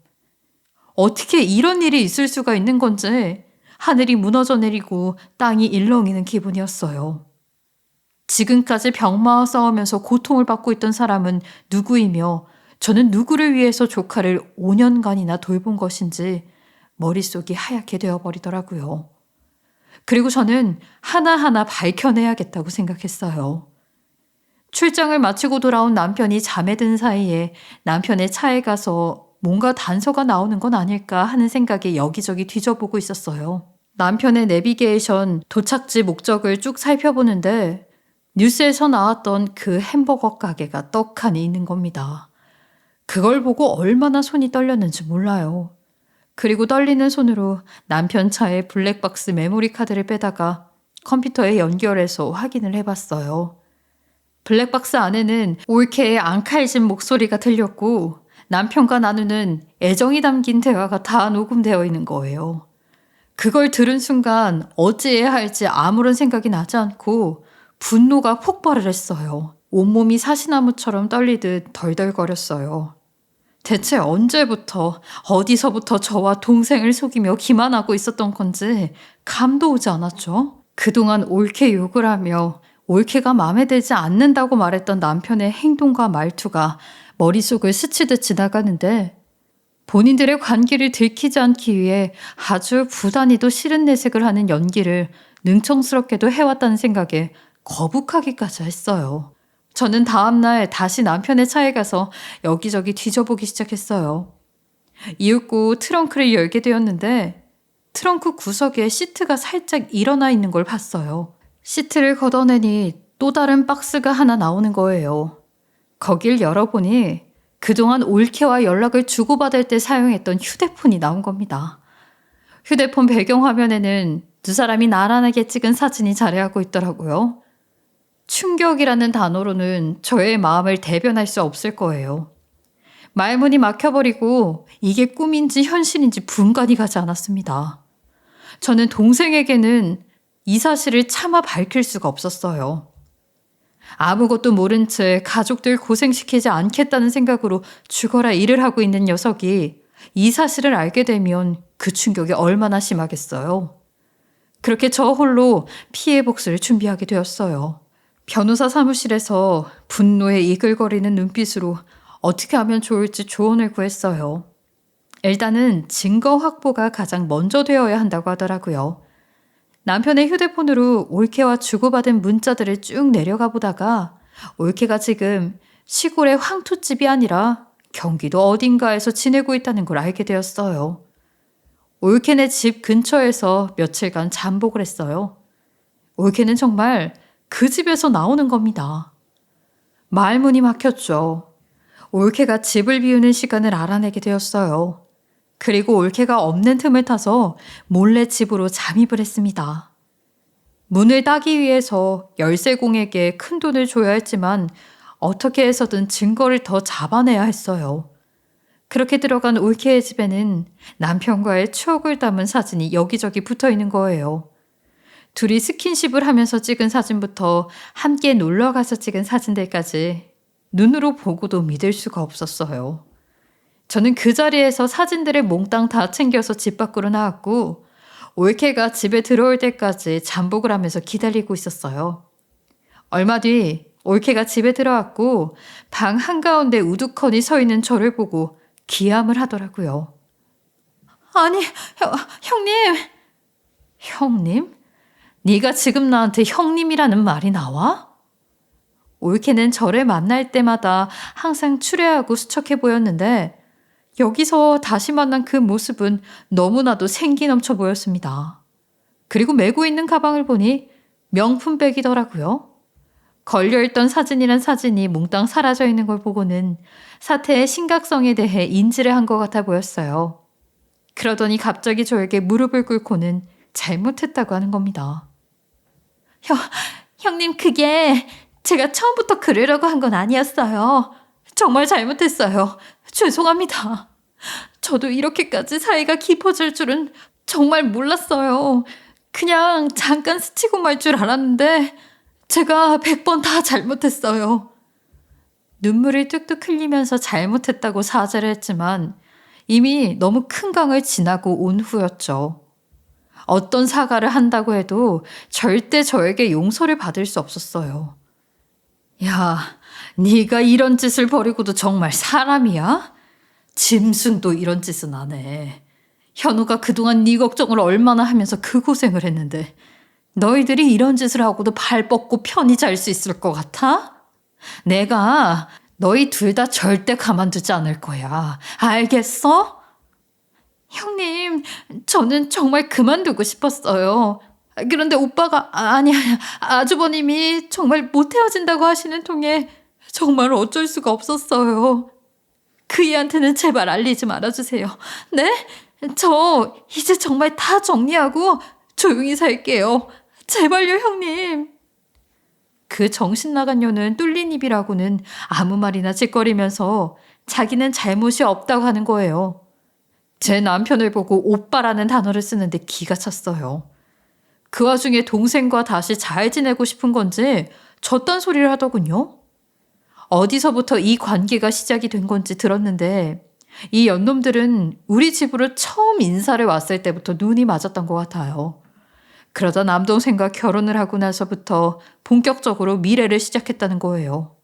어떻게 이런 일이 있을 수가 있는 건지 하늘이 무너져 내리고 땅이 일렁이는 기분이었어요. 지금까지 병마와 싸우면서 고통을 받고 있던 사람은 누구이며 저는 누구를 위해서 조카를 5년간이나 돌본 것인지 머릿속이 하얗게 되어버리더라고요. 그리고 저는 하나하나 밝혀내야겠다고 생각했어요. 출장을 마치고 돌아온 남편이 잠에 든 사이에 남편의 차에 가서 뭔가 단서가 나오는 건 아닐까 하는 생각에 여기저기 뒤져보고 있었어요. 남편의 내비게이션 도착지 목적을 쭉 살펴보는데 뉴스에서 나왔던 그 햄버거 가게가 떡하니 있는 겁니다. 그걸 보고 얼마나 손이 떨렸는지 몰라요. 그리고 떨리는 손으로 남편 차에 블랙박스 메모리 카드를 빼다가 컴퓨터에 연결해서 확인을 해봤어요. 블랙박스 안에는 올케의 앙칼진 목소리가 들렸고 남편과 나누는 애정이 담긴 대화가 다 녹음되어 있는 거예요. 그걸 들은 순간 어찌해야 할지 아무런 생각이 나지 않고 분노가 폭발을 했어요. 온몸이 사시나무처럼 떨리듯 덜덜거렸어요. 대체 언제부터 어디서부터 저와 동생을 속이며 기만하고 있었던 건지 감도 오지 않았죠. 그동안 올케 욕을 하며 올케가 마음에 들지 않는다고 말했던 남편의 행동과 말투가 머릿속을 스치듯 지나가는데 본인들의 관계를 들키지 않기 위해 아주 부단히도 싫은 내색을 하는 연기를 능청스럽게도 해왔다는 생각에 거북하기까지 했어요. 저는 다음날 다시 남편의 차에 가서 여기저기 뒤져보기 시작했어요. 이윽고 트렁크를 열게 되었는데 트렁크 구석에 시트가 살짝 일어나 있는 걸 봤어요. 시트를 걷어내니 또 다른 박스가 하나 나오는 거예요. 거길 열어보니 그동안 올케와 연락을 주고받을 때 사용했던 휴대폰이 나온 겁니다. 휴대폰 배경화면에는 두 사람이 나란하게 찍은 사진이 자리하고 있더라고요. 충격이라는 단어로는 저의 마음을 대변할 수 없을 거예요. 말문이 막혀버리고 이게 꿈인지 현실인지 분간이 가지 않았습니다. 저는 동생에게는 이 사실을 차마 밝힐 수가 없었어요. 아무것도 모른 채 가족들 고생시키지 않겠다는 생각으로 죽어라 일을 하고 있는 녀석이 이 사실을 알게 되면 그 충격이 얼마나 심하겠어요. 그렇게 저 홀로 피해 복수를 준비하게 되었어요. 변호사 사무실에서 분노에 이글거리는 눈빛으로 어떻게 하면 좋을지 조언을 구했어요. 일단은 증거 확보가 가장 먼저 되어야 한다고 하더라고요. 남편의 휴대폰으로 올케와 주고받은 문자들을 쭉 내려가 보다가 올케가 지금 시골의 황토집이 아니라 경기도 어딘가에서 지내고 있다는 걸 알게 되었어요. 올케네 집 근처에서 며칠간 잠복을 했어요. 올케는 정말 그 집에서 나오는 겁니다. 말문이 막혔죠. 올케가 집을 비우는 시간을 알아내게 되었어요. 그리고 올케가 없는 틈을 타서 몰래 집으로 잠입을 했습니다. 문을 따기 위해서 열쇠공에게 큰 돈을 줘야 했지만 어떻게 해서든 증거를 더 잡아내야 했어요. 그렇게 들어간 올케의 집에는 남편과의 추억을 담은 사진이 여기저기 붙어 있는 거예요. 둘이 스킨십을 하면서 찍은 사진부터 함께 놀러 가서 찍은 사진들까지 눈으로 보고도 믿을 수가 없었어요. 저는 그 자리에서 사진들을 몽땅 다 챙겨서 집 밖으로 나왔고 올케가 집에 들어올 때까지 잠복을 하면서 기다리고 있었어요. 얼마 뒤 올케가 집에 들어왔고 방 한가운데 우두커니 서 있는 저를 보고 기함을 하더라고요. 아니, 형님. 형님? 네가 지금 나한테 형님이라는 말이 나와? 올케는 저를 만날 때마다 항상 추레하고 수척해 보였는데 여기서 다시 만난 그 모습은 너무나도 생기 넘쳐 보였습니다. 그리고 메고 있는 가방을 보니 명품백이더라고요. 걸려있던 사진이란 사진이 몽땅 사라져 있는 걸 보고는 사태의 심각성에 대해 인지를 한 것 같아 보였어요. 그러더니 갑자기 저에게 무릎을 꿇고는 잘못했다고 하는 겁니다. 형님, 그게 제가 처음부터 그러려고 한 건 아니었어요. 정말 잘못했어요. 죄송합니다. 저도 이렇게까지 사이가 깊어질 줄은 정말 몰랐어요. 그냥 잠깐 스치고 말 줄 알았는데 제가 100번 다 잘못했어요. 눈물을 뚝뚝 흘리면서 잘못했다고 사죄를 했지만 이미 너무 큰 강을 지나고 온 후였죠. 어떤 사과를 한다고 해도 절대 저에게 용서를 받을 수 없었어요. 야, 네가 이런 짓을 벌이고도 정말 사람이야? 짐승도 이런 짓은 안 해. 현우가 그동안 네 걱정을 얼마나 하면서 그 고생을 했는데 너희들이 이런 짓을 하고도 발 뻗고 편히 잘 수 있을 것 같아? 내가 너희 둘 다 절대 가만두지 않을 거야. 알겠어? 형님, 저는 정말 그만두고 싶었어요. 그런데 오빠가 아니 아주버님이 정말 못 헤어진다고 하시는 통에 정말 어쩔 수가 없었어요. 그이한테는 제발 알리지 말아주세요. 네? 저 이제 정말 다 정리하고 조용히 살게요. 제발요, 형님. 그 정신 나간 년은 뚫린 입이라고는 아무 말이나 짓거리면서 자기는 잘못이 없다고 하는 거예요. 제 남편을 보고 오빠라는 단어를 쓰는데 기가 찼어요. 그 와중에 동생과 다시 잘 지내고 싶은 건지 저딴 소리를 하더군요. 어디서부터 이 관계가 시작이 된 건지 들었는데 이 연놈들은 우리 집으로 처음 인사를 왔을 때부터 눈이 맞았던 것 같아요. 그러다 남동생과 결혼을 하고 나서부터 본격적으로 미래를 시작했다는 거예요.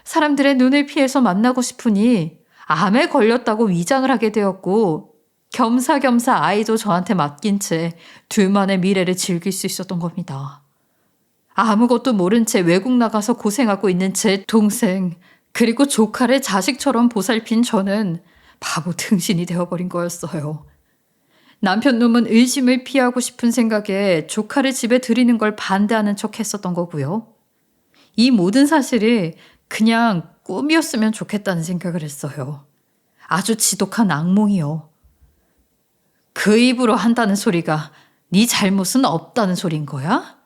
사람들의 눈을 피해서 만나고 싶으니 암에 걸렸다고 위장을 하게 되었고 겸사겸사 아이도 저한테 맡긴 채 둘만의 미래를 즐길 수 있었던 겁니다. 아무것도 모른 채 외국 나가서 고생하고 있는 제 동생 그리고 조카를 자식처럼 보살핀 저는 바보 등신이 되어버린 거였어요. 남편 놈은 의심을 피하고 싶은 생각에 조카를 집에 들이는 걸 반대하는 척 했었던 거고요. 이 모든 사실이 그냥 꿈이었으면 좋겠다는 생각을 했어요. 아주 지독한 악몽이요. 그 입으로 한다는 소리가 네 잘못은 없다는 소린 거야?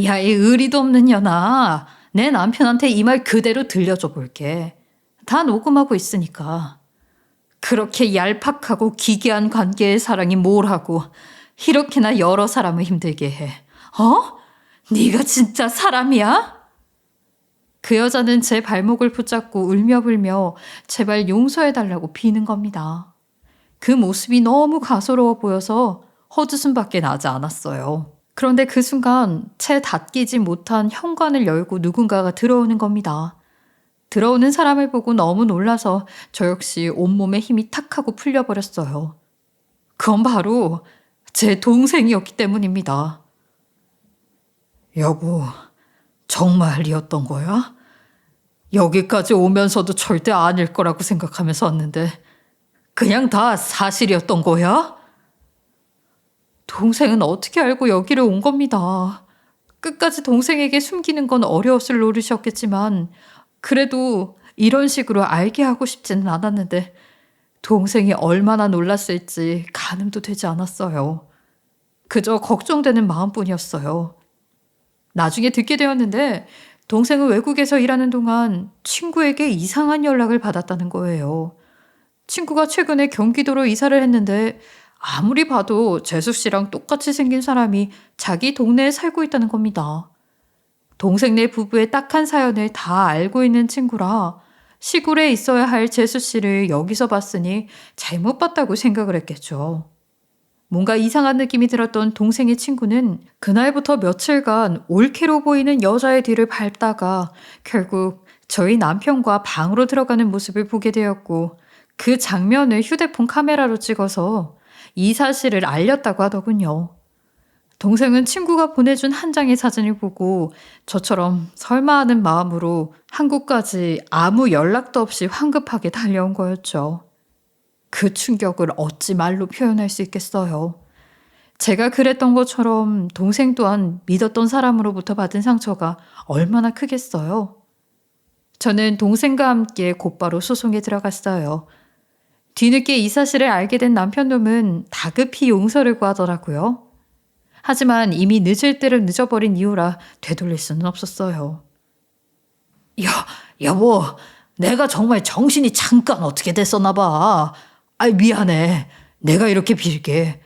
야, 이 의리도 없는 년아. 내 남편한테 이 말 그대로 들려줘 볼게. 다 녹음하고 있으니까. 그렇게 얄팍하고 기괴한 관계의 사랑이 뭘 하고 이렇게나 여러 사람을 힘들게 해. 네가 진짜 사람이야? 그 여자는 제 발목을 붙잡고 울며불며 제발 용서해달라고 비는 겁니다. 그 모습이 너무 가소로워 보여서 헛웃음밖에 나지 않았어요. 그런데 그 순간 채 닫히지 못한 현관을 열고 누군가가 들어오는 겁니다. 들어오는 사람을 보고 너무 놀라서 저 역시 온몸에 힘이 탁 하고 풀려버렸어요. 그건 바로 제 동생이었기 때문입니다. 여보, 정말이었던 거야? 여기까지 오면서도 절대 아닐 거라고 생각하면서 왔는데 그냥 다 사실이었던 거야? 동생은 어떻게 알고 여기를 온 겁니다. 끝까지 동생에게 숨기는 건 어려웠을 노릇이었겠지만 그래도 이런 식으로 알게 하고 싶지는 않았는데 동생이 얼마나 놀랐을지 가늠도 되지 않았어요. 그저 걱정되는 마음뿐이었어요. 나중에 듣게 되었는데 동생은 외국에서 일하는 동안 친구에게 이상한 연락을 받았다는 거예요. 친구가 최근에 경기도로 이사를 했는데 아무리 봐도 재수 씨랑 똑같이 생긴 사람이 자기 동네에 살고 있다는 겁니다. 동생네 부부의 딱한 사연을 다 알고 있는 친구라 시골에 있어야 할 재수 씨를 여기서 봤으니 잘못 봤다고 생각을 했겠죠. 뭔가 이상한 느낌이 들었던 동생의 친구는 그날부터 며칠간 올케로 보이는 여자의 뒤를 밟다가 결국 저희 남편과 방으로 들어가는 모습을 보게 되었고 그 장면을 휴대폰 카메라로 찍어서 이 사실을 알렸다고 하더군요. 동생은 친구가 보내준 한 장의 사진을 보고 저처럼 설마 하는 마음으로 한국까지 아무 연락도 없이 황급하게 달려온 거였죠. 그 충격을 어찌 말로 표현할 수 있겠어요. 제가 그랬던 것처럼 동생 또한 믿었던 사람으로부터 받은 상처가 얼마나 크겠어요. 저는 동생과 함께 곧바로 소송에 들어갔어요. 뒤늦게 이 사실을 알게 된 남편놈은 다급히 용서를 구하더라고요. 하지만 이미 늦을 때를 늦어버린 이유라 되돌릴 수는 없었어요. 여보, 내가 정말 정신이 잠깐 어떻게 됐었나 봐. 미안해. 내가 이렇게 빌게.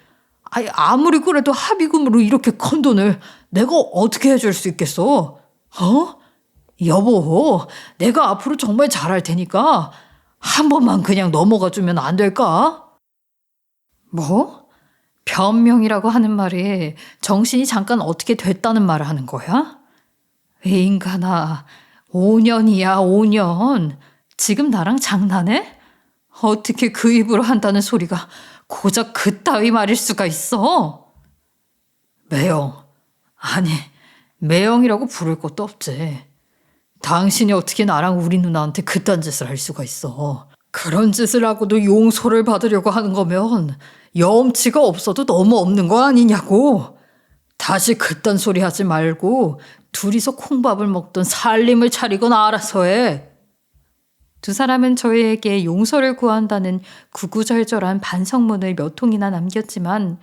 아무리 그래도 합의금으로 이렇게 큰 돈을 내가 어떻게 해줄 수 있겠어? 여보, 내가 앞으로 정말 잘할 테니까 한 번만 그냥 넘어가 주면 안 될까? 뭐? 변명이라고 하는 말이 정신이 잠깐 어떻게 됐다는 말을 하는 거야? 이 인간아, 5년이야, 5년. 지금 나랑 장난해? 어떻게 그 입으로 한다는 소리가 고작 그따위 말일 수가 있어? 매영. 아니, 매영이라고 부를 것도 없지. 당신이 어떻게 나랑 우리 누나한테 그딴 짓을 할 수가 있어. 그런 짓을 하고도 용서를 받으려고 하는 거면 염치가 없어도 너무 없는 거 아니냐고. 다시 그딴 소리 하지 말고 둘이서 콩밥을 먹던 살림을 차리거나 알아서 해. 두 사람은 저희에게 용서를 구한다는 구구절절한 반성문을 몇 통이나 남겼지만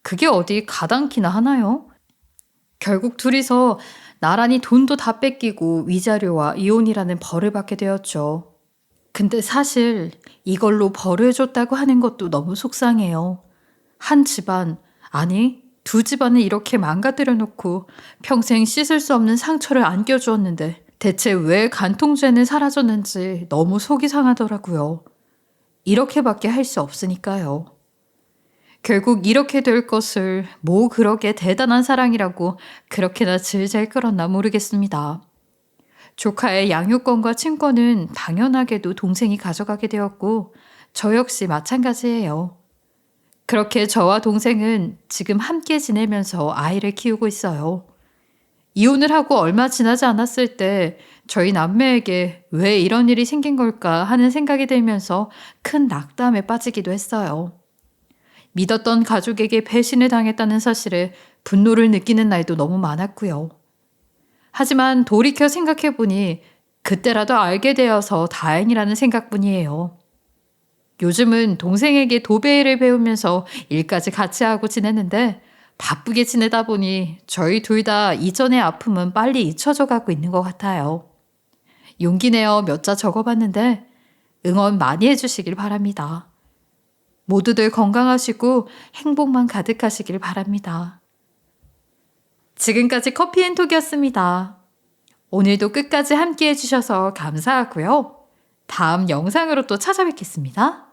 그게 어디 가당키나 하나요? 결국 둘이서 나란히 돈도 다 뺏기고 위자료와 이혼이라는 벌을 받게 되었죠. 근데 사실 이걸로 벌을 줬다고 하는 것도 너무 속상해요. 한 집안, 아니 두 집안을 이렇게 망가뜨려 놓고 평생 씻을 수 없는 상처를 안겨주었는데 대체 왜 간통죄는 사라졌는지 너무 속이 상하더라고요. 이렇게밖에 할 수 없으니까요. 결국 이렇게 될 것을 뭐 그렇게 대단한 사랑이라고 그렇게나 질질 끌었나 모르겠습니다. 조카의 양육권과 친권은 당연하게도 동생이 가져가게 되었고 저 역시 마찬가지예요. 그렇게 저와 동생은 지금 함께 지내면서 아이를 키우고 있어요. 이혼을 하고 얼마 지나지 않았을 때 저희 남매에게 왜 이런 일이 생긴 걸까 하는 생각이 들면서 큰 낙담에 빠지기도 했어요. 믿었던 가족에게 배신을 당했다는 사실에 분노를 느끼는 날도 너무 많았고요. 하지만 돌이켜 생각해보니 그때라도 알게 되어서 다행이라는 생각뿐이에요. 요즘은 동생에게 도배일을 배우면서 일까지 같이 하고 지내는데 바쁘게 지내다 보니 저희 둘 다 이전의 아픔은 빨리 잊혀져 가고 있는 것 같아요. 용기 내어 몇 자 적어봤는데 응원 많이 해주시길 바랍니다. 모두들 건강하시고 행복만 가득하시길 바랍니다. 지금까지 커피앤톡이었습니다. 오늘도 끝까지 함께 해주셔서 감사하고요. 다음 영상으로 또 찾아뵙겠습니다.